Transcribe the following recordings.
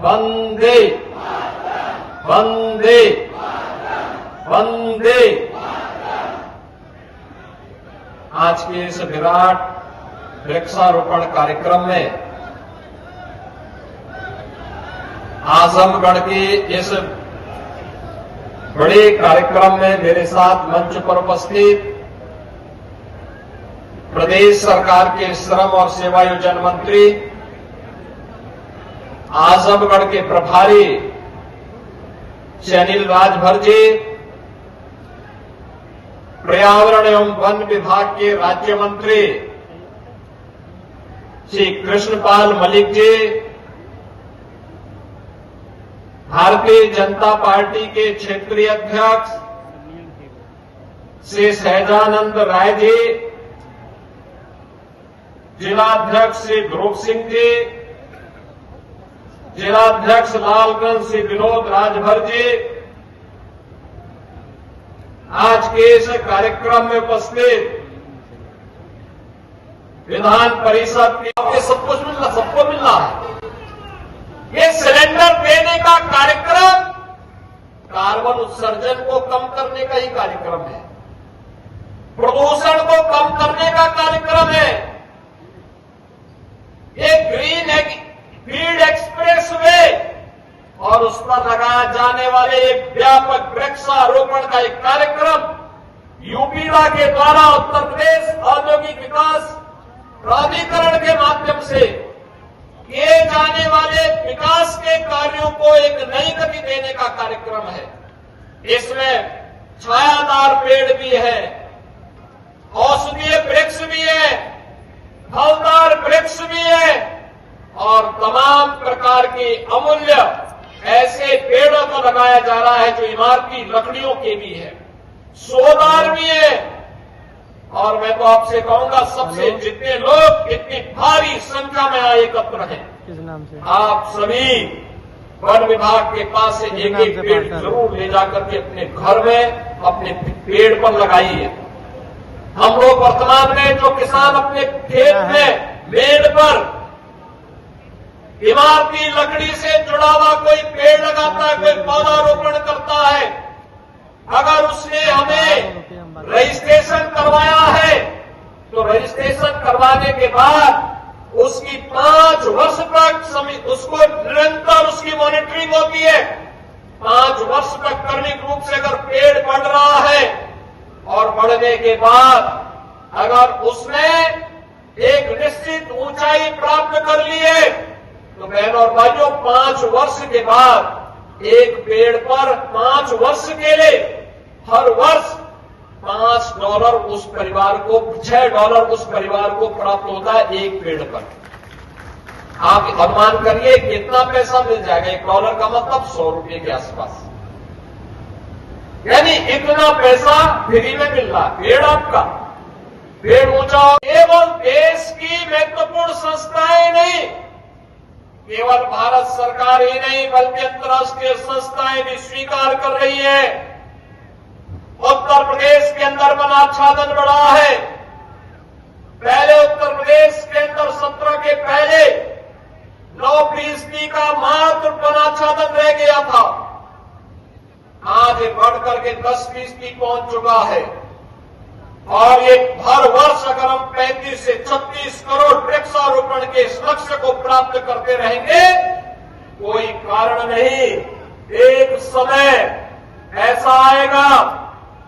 वंदे वंदे वंदे। आज के इस विराट वृक्षारोपण कार्यक्रम में आजमगढ़ के इस बड़े कार्यक्रम में मेरे साथ मंच पर उपस्थित प्रदेश सरकार के श्रम और सेवायोजन मंत्री, आजमगढ़ के प्रभारी श्री अनिल राजभर जी, पर्यावरण एवं वन विभाग के राज्य मंत्री श्री कृष्णपाल मलिक जी, भारतीय जनता पार्टी के क्षेत्रीय अध्यक्ष श्री सहजानंद राय जी, जिलाध्यक्ष श्री ध्रुव सिंह जी, जिलाध्यक्ष लालगंज श्री विनोद राजभर जी, आज के इस कार्यक्रम में उपस्थित विधान परिषद के सबको मिल रहा है। ये सिलेंडर देने का कार्यक्रम कार्बन उत्सर्जन को कम करने का ही कार्यक्रम है, प्रदूषण को कम करने का कार्यक्रम है। ये ग्रीन फील्ड एक्सप्रेस वे और उस पर लगाए जाने वाले एक व्यापक वृक्षारोपण का एक कार्यक्रम यूपीडा के द्वारा उत्तर प्रदेश औद्योगिक विकास प्राधिकरण के माध्यम से किए जाने वाले विकास के कार्यों को एक नई गति देने का कार्यक्रम है। इसमें छायादार पेड़ भी है, औषधीय वृक्ष भी है, फलदार वृक्ष भी है और तमाम प्रकार के अमूल्य ऐसे पेड़ों को लगाया जा रहा है जो इमारती लकड़ियों के भी है, सोदार भी है। और मैं तो आपसे कहूंगा सबसे जितने लोग इतनी भारी संख्या में आए एकत्र हैं, आप सभी वन विभाग के पास से एक एक पेड़ जरूर ले जाकर के अपने घर में अपने पेड़ पर लगाइए। हम लोग वर्तमान में जो किसान अपने खेत में मेड़ पर इमारती लकड़ी से जुड़ा हुआ कोई पेड़ लगाता है, कोई पौधारोपण करता है, अगर उसने हमें रजिस्ट्रेशन करवाया है तो रजिस्ट्रेशन करवाने के बाद उसकी 5 वर्ष तक उसको निरंतर उसकी मॉनिटरिंग होती है। 5 वर्ष तक क्रमिक रूप से अगर पेड़ बढ़ रहा है और बढ़ने के बाद अगर उसने एक निश्चित ऊंचाई प्राप्त कर ली है तो बहनों और भाइयों 5 वर्ष के बाद एक पेड़ पर 5 वर्ष के लिए हर वर्ष $5 उस परिवार को, $6 उस परिवार को प्राप्त होता है एक पेड़ पर। आप अनुमान करिए कितना पैसा मिल जाएगा। $1 का मतलब 100 रुपए के आसपास, यानी इतना पैसा फ्री में मिल रहा है। पेड़ आपका, पेड़ ऊंचा। केवल देश की महत्वपूर्ण संस्थाएं नहीं, केवल भारत सरकार ही नहीं बल्कि अंतर्राष्ट्रीय संस्थाएं भी स्वीकार कर रही है। उत्तर प्रदेश के अंदर वन आच्छादन बढ़ा है। पहले उत्तर प्रदेश के अंदर 17 के पहले 9% का मात्र वन आच्छादन रह गया था, आज ये बढ़ करके 10% पहुंच चुका है। और ये हर वर्ष अगर हम 35 से 36 करोड़ वृक्षारोपण के इस लक्ष्य को प्राप्त करते रहेंगे, कोई कारण नहीं, एक समय ऐसा आएगा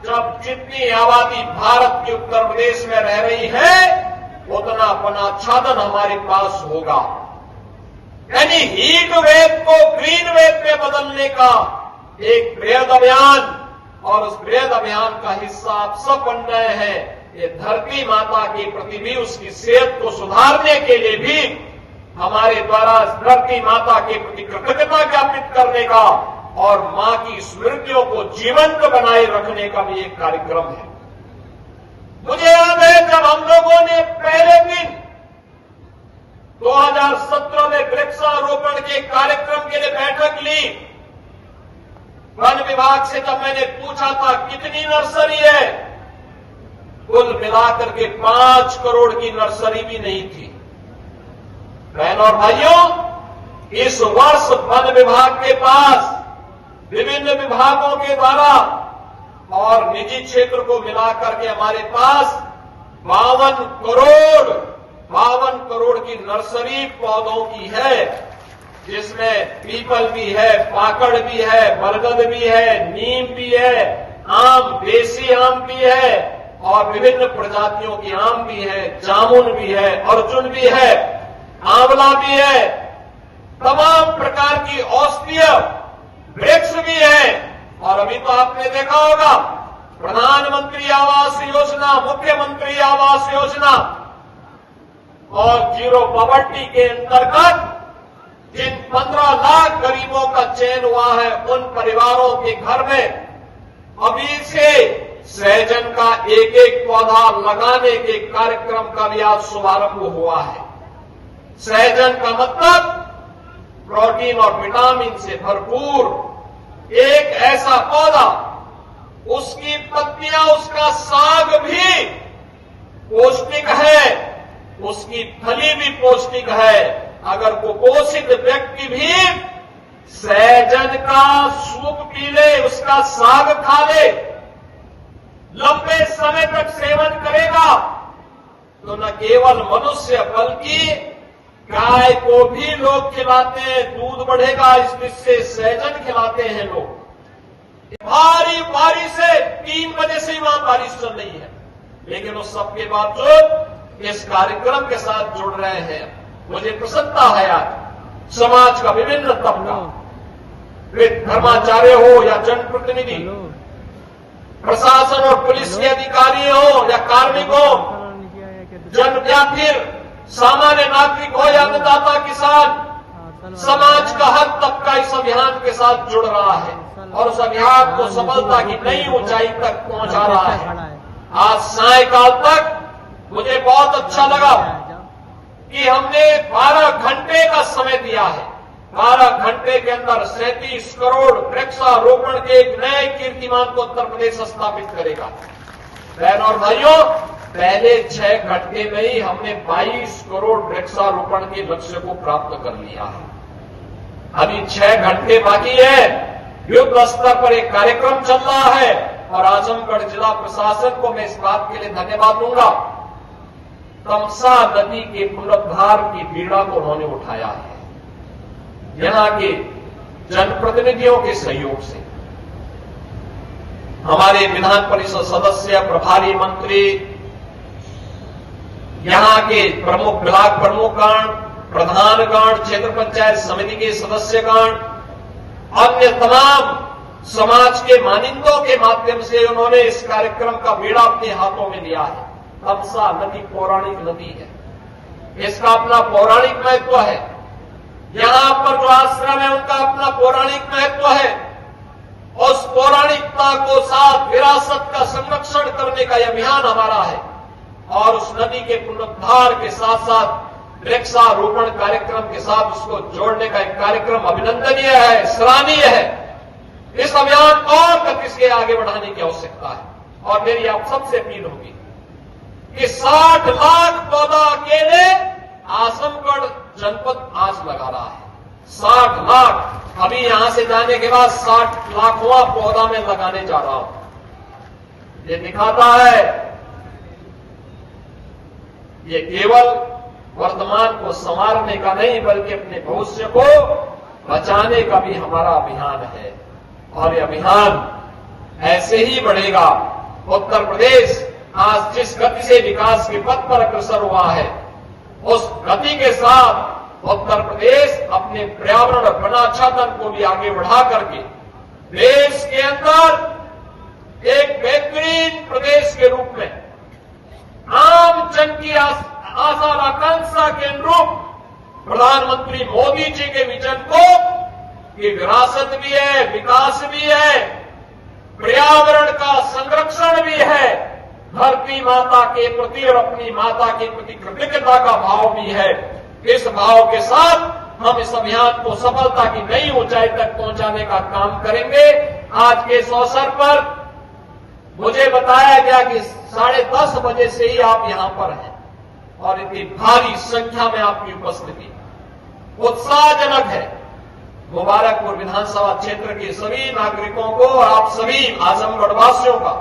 जब जितनी आबादी भारत के उत्तर प्रदेश में रह रही है उतना वनाच्छादन हमारे पास होगा। यानी हीट वेव को ग्रीन वेव में बदलने का एक बृहद अभियान, और उस बृहद अभियान का हिस्सा आप सब बन रहे हैं। ये धरती माता के प्रति भी, उसकी सेहत को सुधारने के लिए भी हमारे द्वारा धरती माता के प्रति कृतज्ञता ज्ञापित करने का और मां की स्मृतियों को जीवंत बनाए रखने का भी एक कार्यक्रम है। मुझे याद है जब हम लोगों ने पहले दिन 2017 में वृक्षारोपण के कार्यक्रम के लिए बैठक ली, वन विभाग से जब मैंने पूछा था कितनी नर्सरी है, कुल मिलाकर के 5 करोड़ की नर्सरी भी नहीं थी। बहनों और भाइयों, इस वर्ष वन विभाग के पास विभिन्न विभागों के द्वारा और निजी क्षेत्र को मिलाकर के हमारे पास 52 करोड़ की नर्सरी पौधों की है, जिसमें पीपल भी है, पाकड़ भी है, बरगद भी है, नीम भी है, आम, देसी आम भी है और विभिन्न प्रजातियों की आम भी है, जामुन भी है, अर्जुन भी है, आंवला भी है, तमाम प्रकार की औषधीय वृक्ष भी है। और अभी तो आपने देखा होगा प्रधानमंत्री आवास योजना, मुख्यमंत्री आवास योजना और जीरो पॉवर्टी के अंतर्गत जिन 15 लाख गरीबों का चयन हुआ है, उन परिवारों के घर में अभी से सहजन का एक एक पौधा लगाने के कार्यक्रम का भी आज शुभारंभ हुआ है। सहजन का मतलब प्रोटीन और विटामिन से भरपूर एक ऐसा पौधा, उसकी पत्तियां, उसका साग भी पौष्टिक है, उसकी फली भी पौष्टिक है। अगर कुपोषित व्यक्ति भी सहजन का सूप पी ले, उसका साग खा ले, लंबे समय तक सेवन करेगा, तो न केवल मनुष्य बल्कि गाय को भी लोग खिलाते हैं, दूध बढ़ेगा, इससे सहजन खिलाते हैं लोग। भारी बारिश से 3 बजे से ही वहां बारिश चल रही है, लेकिन उस सबके बावजूद इस कार्यक्रम के साथ जुड़ रहे हैं। मुझे प्रसन्नता है आज समाज का विभिन्न तबका, वे धर्माचार्य हो या जनप्रतिनिधि, प्रशासन और पुलिस के अधिकारी हो या कार्मिक हो, जन या फिर सामान्य नागरिक हो या अन्नदाता किसान, समाज का हर तबका इस अभियान के साथ जुड़ रहा है और उस अभियान को सफलता की नई ऊंचाई तक पहुंचा रहा है। आज सायंकाल तक मुझे बहुत अच्छा लगा कि हमने 12 घंटे का समय दिया है। 12 घंटे के अंदर 37 करोड़ वृक्षारोपण के एक नए कीर्तिमान को उत्तर प्रदेश स्थापित करेगा। बहनों और भाइयों, पहले 6 घंटे में ही हमने 22 करोड़ वृक्षारोपण के लक्ष्य को प्राप्त कर लिया है। अभी 6 घंटे बाकी है। युद्ध स्तर पर एक कार्यक्रम चल रहा है और आजमगढ़ जिला प्रशासन को मैं इस बात के लिए धन्यवाद दूंगा। तमसा नदी के पुनरुद्धार की पीड़ा को उन्होंने उठाया है, यहां के जनप्रतिनिधियों के सहयोग से। हमारे विधान परिषद सदस्य, प्रभारी मंत्री, यहां के प्रमुख ब्लॉक प्रमुखगण, प्रधानगण, क्षेत्र पंचायत समिति के सदस्यगण, अन्य तमाम समाज के मानिंदों के माध्यम से उन्होंने इस कार्यक्रम का बीड़ा अपने हाथों में लिया है। तमसा नदी पौराणिक नदी है, इसका अपना पौराणिक महत्व है। यहां पर जो आश्रम है उनका अपना पौराणिक महत्व है। उस पौराणिकता को साथ विरासत का संरक्षण करने का यह अभियान हमारा है और उस नदी के पुनरुद्धार के साथ साथ वृक्षारोपण कार्यक्रम के साथ उसको जोड़ने का एक कार्यक्रम अभिनंदनीय है, सराहनीय है। इस अभियान को और गति से आगे बढ़ाने की आवश्यकता है और मेरी आप सबसे अपील होगी कि 60 लाख पौधा अकेले आजमगढ़ जनपद आज लगा रहा है। 60 लाख। अभी यहां से जाने के बाद 60 लाखवां पौधा मैं लगाने जा रहा हूं। ये दिखाता है, ये केवल वर्तमान को संवारने का नहीं बल्कि अपने भविष्य को बचाने का भी हमारा अभियान है और ये अभियान ऐसे ही बढ़ेगा। उत्तर प्रदेश आज जिस गति से विकास के पथ पर अग्रसर हुआ है, उस गति के साथ उत्तर प्रदेश अपने पर्यावरण और वनाच्छादन को भी आगे बढ़ा करके देश के अंदर एक बेहतरीन प्रदेश के रूप में आम जन की आशा और आकांक्षा के अनुरूप प्रधानमंत्री मोदी जी के विजन को ये विरासत भी है, विकास भी है, पर्यावरण का संरक्षण भी है, धरती माता के प्रति और अपनी माता के प्रति कृतज्ञता का भाव भी है। इस भाव के साथ हम इस अभियान को सफलता की नई ऊंचाई तक पहुंचाने का काम करेंगे। आज के इस अवसर पर मुझे बताया गया कि 10:30 बजे से ही आप यहां पर हैं और इतनी भारी संख्या में आपकी उपस्थिति। उत्साहजनक है। मुबारकपुर विधानसभा क्षेत्र के सभी नागरिकों को और आप सभी आजमगढ़ वासियों का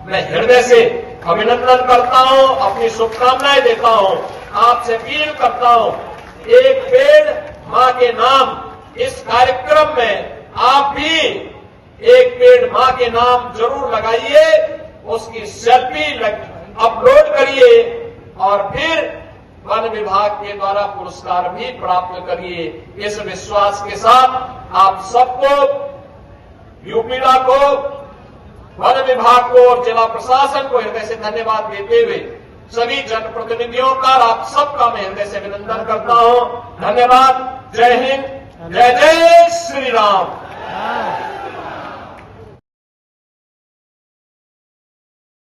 मैं हृदय से अभिनंदन करता हूं, अपनी शुभकामनाएं देता हूं, आपसे अपील करता हूं, एक पेड़ मां के नाम इस कार्यक्रम में आप भी एक पेड़ मां के नाम जरूर लगाइए, उसकी सेल्फी अपलोड करिए और फिर वन विभाग के द्वारा पुरस्कार भी प्राप्त करिए। इस विश्वास के साथ आप सबको, यूपीडा को, वन विभाग को और जिला प्रशासन को हृदय से धन्यवाद देते हुए सभी जनप्रतिनिधियों का आप सबका मैं हृदय से अभिनंदन करता हूं। धन्यवाद। जय हिंद, जय जय श्री राम।